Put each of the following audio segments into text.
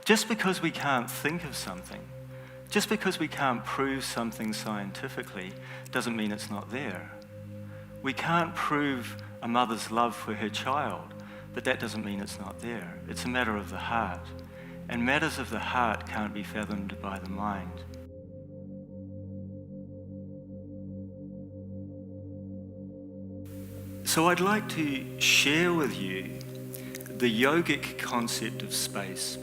Just because we can't think of something, just because we can't prove something scientifically, doesn't mean it's not there. We can't prove a mother's love for her child, but that doesn't mean it's not there. It's a matter of the heart. And matters of the heart can't be fathomed by the mind. So I'd like to share with you the yogic concept of space.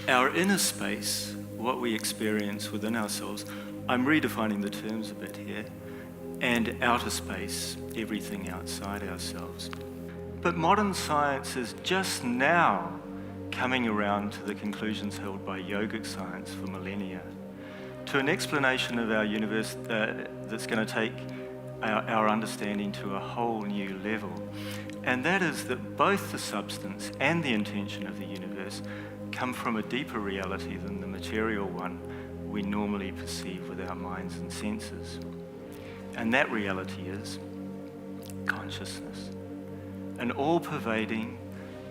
Our inner space, what we experience within ourselves, I'm redefining the terms a bit here, and outer space, everything outside ourselves. But modern science is just now coming around to the conclusions held by yogic science for millennia, to an explanation of our universe that's going to take our understanding to a whole new level. And that is that both the substance and the intention of the universe come from a deeper reality than the material one we normally perceive with our minds and senses. And that reality is consciousness, an all-pervading,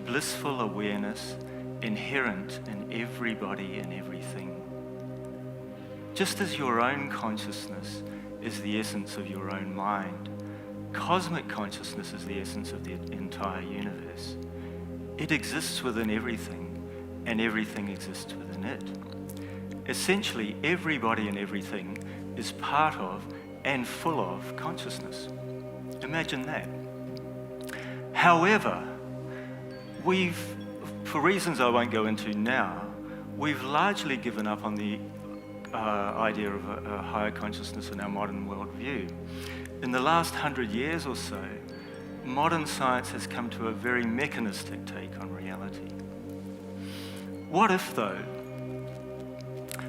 blissful awareness inherent in everybody and everything. Just as your own consciousness is the essence of your own mind, cosmic consciousness is the essence of the entire universe. It exists within everything, and everything exists within it. Essentially, everybody and everything is part of and full of consciousness. Imagine that. However, for reasons I won't go into now, we've largely given up on the idea of a higher consciousness in our modern worldview. In the last 100 years or so, modern science has come to a very mechanistic take on reality. What if, though,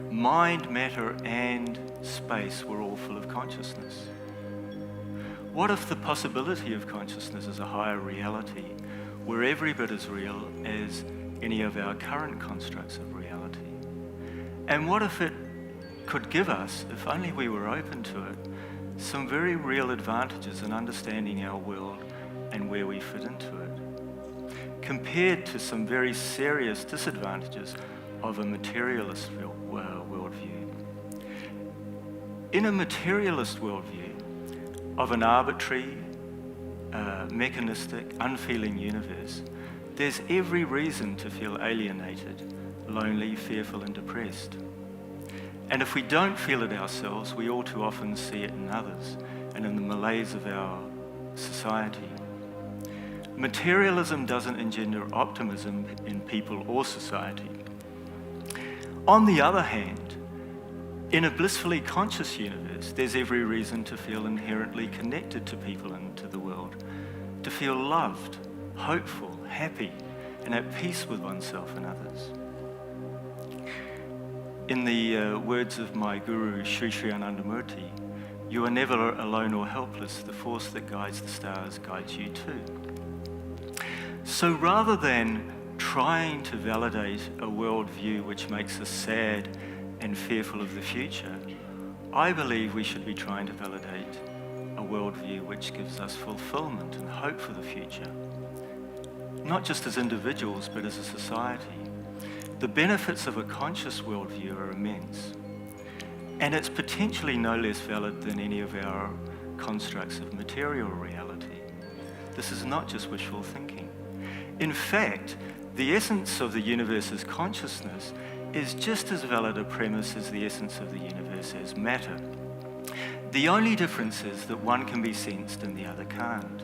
mind, matter, and space were all full of consciousness? What if the possibility of consciousness as a higher reality were every bit as real as any of our current constructs of reality? And what if it could give us, if only we were open to it, some very real advantages in understanding our world and where we fit into it, compared to some very serious disadvantages of a materialist worldview. In a materialist worldview of an arbitrary, mechanistic, unfeeling universe, there's every reason to feel alienated, lonely, fearful, and depressed. And if we don't feel it ourselves, we all too often see it in others and in the malaise of our society. Materialism doesn't engender optimism in people or society. On the other hand, in a blissfully conscious universe, there's every reason to feel inherently connected to people and to the world, to feel loved, hopeful, happy, and at peace with oneself and others. In the words of my guru, Sri Sri Anandamurti, you are never alone or helpless. The force that guides the stars guides you too. So rather than trying to validate a worldview which makes us sad and fearful of the future, I believe we should be trying to validate a worldview which gives us fulfillment and hope for the future, not just as individuals, but as a society. The benefits of a conscious worldview are immense, and it's potentially no less valid than any of our constructs of material reality. This is not just wishful thinking. In fact, the essence of the universe as consciousness is just as valid a premise as the essence of the universe as matter. The only difference is that one can be sensed and the other can't.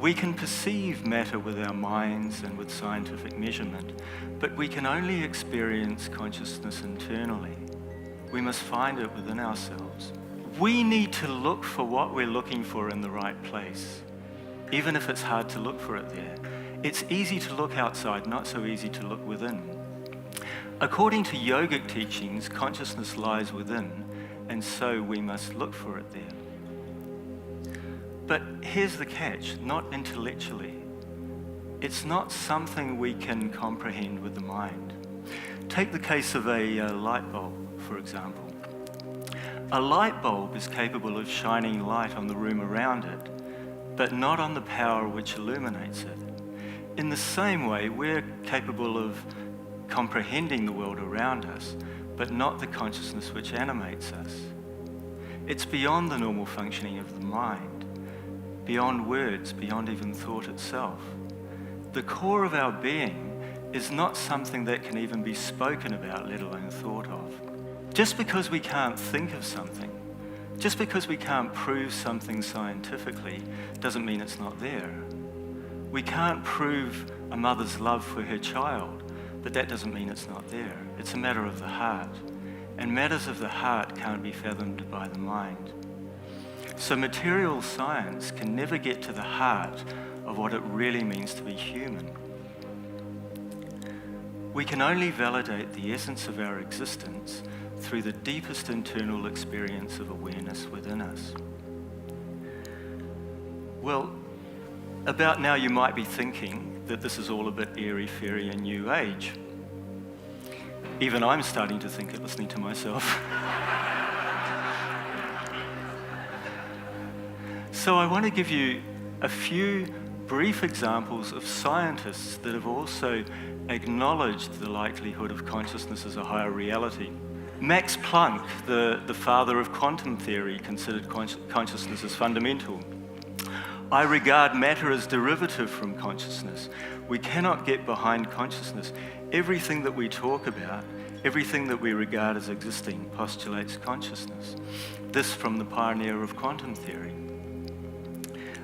We can perceive matter with our minds and with scientific measurement, but we can only experience consciousness internally. We must find it within ourselves. We need to look for what we're looking for in the right place, even if it's hard to look for it there. It's easy to look outside, not so easy to look within. According to yogic teachings, consciousness lies within, and so we must look for it there. But here's the catch, not intellectually. It's not something we can comprehend with the mind. Take the case of a light bulb, for example. A light bulb is capable of shining light on the room around it, but not on the power which illuminates it. In the same way, we're capable of comprehending the world around us, but not the consciousness which animates us. It's beyond the normal functioning of the mind, beyond words, beyond even thought itself. The core of our being is not something that can even be spoken about, let alone thought of. Just because we can't think of something, just because we can't prove something scientifically, doesn't mean it's not there. We can't prove a mother's love for her child, but that doesn't mean it's not there. It's a matter of the heart. And matters of the heart can't be fathomed by the mind. So material science can never get to the heart of what it really means to be human. We can only validate the essence of our existence through the deepest internal experience of awareness within us. Well, about now you might be thinking that this is all a bit airy-fairy and new age. Even I'm starting to think it listening to myself. So I want to give you a few brief examples of scientists that have also acknowledged the likelihood of consciousness as a higher reality. Max Planck, the father of quantum theory, considered consciousness as fundamental. I regard matter as derivative from consciousness. We cannot get behind consciousness. Everything that we talk about, everything that we regard as existing, postulates consciousness. This from the pioneer of quantum theory.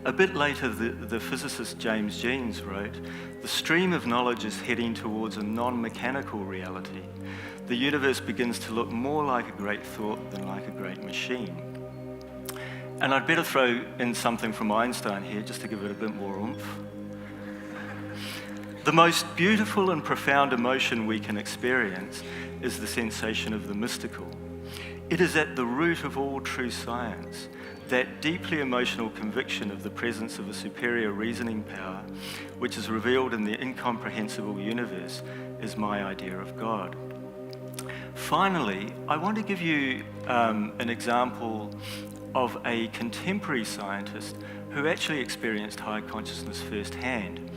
A bit later, the physicist James Jeans wrote, "The stream of knowledge is heading towards a non-mechanical reality. The universe begins to look more like a great thought than like a great machine." And I'd better throw in something from Einstein here, just to give it a bit more oomph. The most beautiful and profound emotion we can experience is the sensation of the mystical. It is at the root of all true science. That deeply emotional conviction of the presence of a superior reasoning power, which is revealed in the incomprehensible universe, is my idea of God. Finally, I want to give you an example of a contemporary scientist who actually experienced high consciousness firsthand.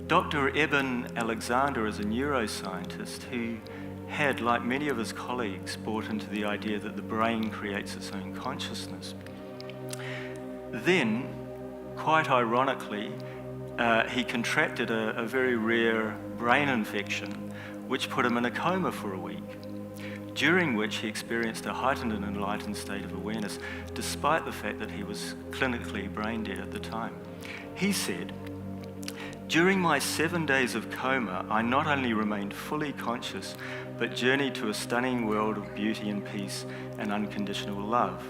Dr. Eben Alexander is a neuroscientist who had, like many of his colleagues, bought into the idea that the brain creates its own consciousness. Then, quite ironically, he contracted a very rare brain infection, which put him in a coma for a week, during which he experienced a heightened and enlightened state of awareness, despite the fact that he was clinically brain dead at the time. He said, "During my 7 days of coma, I not only remained fully conscious, but journeyed to a stunning world of beauty and peace and unconditional love.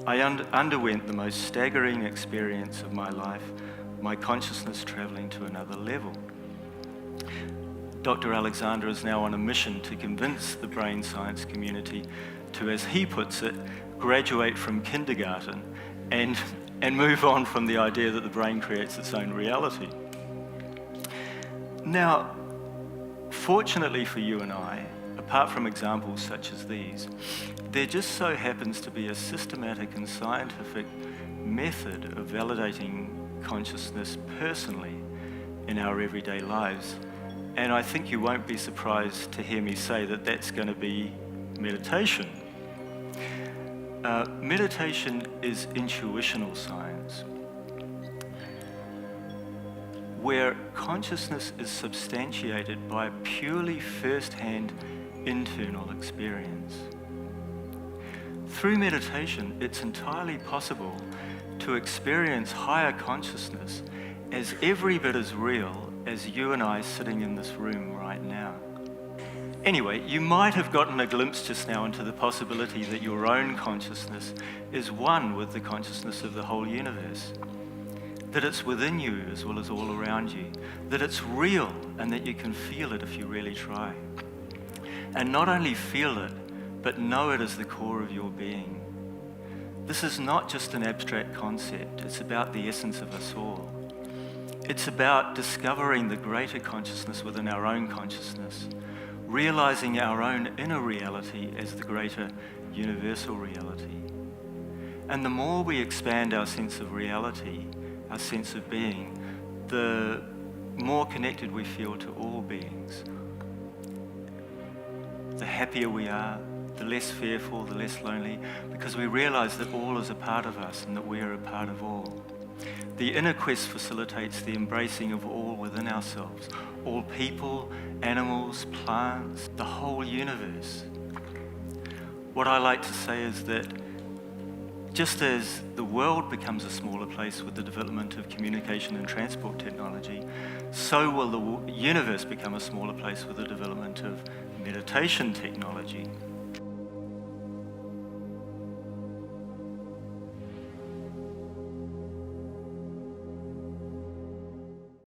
I underwent the most staggering experience of my life, my consciousness traveling to another level." Dr. Alexander is now on a mission to convince the brain science community to, as he puts it, graduate from kindergarten and move on from the idea that the brain creates its own reality. Now, fortunately for you and I, apart from examples such as these, there just so happens to be a systematic and scientific method of validating consciousness personally in our everyday lives. And I think you won't be surprised to hear me say that that's going to be meditation. Meditation is intuitional science, where consciousness is substantiated by purely first-hand internal experience. Through meditation, it's entirely possible to experience higher consciousness as every bit as real as you and I sitting in this room right now. Anyway, you might have gotten a glimpse just now into the possibility that your own consciousness is one with the consciousness of the whole universe. That it's within you as well as all around you. That it's real and that you can feel it if you really try. And not only feel it, but know it as the core of your being. This is not just an abstract concept, it's about the essence of us all. It's about discovering the greater consciousness within our own consciousness, realizing our own inner reality as the greater universal reality. And the more we expand our sense of reality, our sense of being, the more connected we feel to all beings. the happier we are, the less fearful, the less lonely, because we realize that all is a part of us and that we are a part of all. The inner quest facilitates the embracing of all within ourselves, all people, animals, plants, the whole universe. What I like to say is that just as the world becomes a smaller place with the development of communication and transport technology, so will the universe become a smaller place with the development of meditation technology.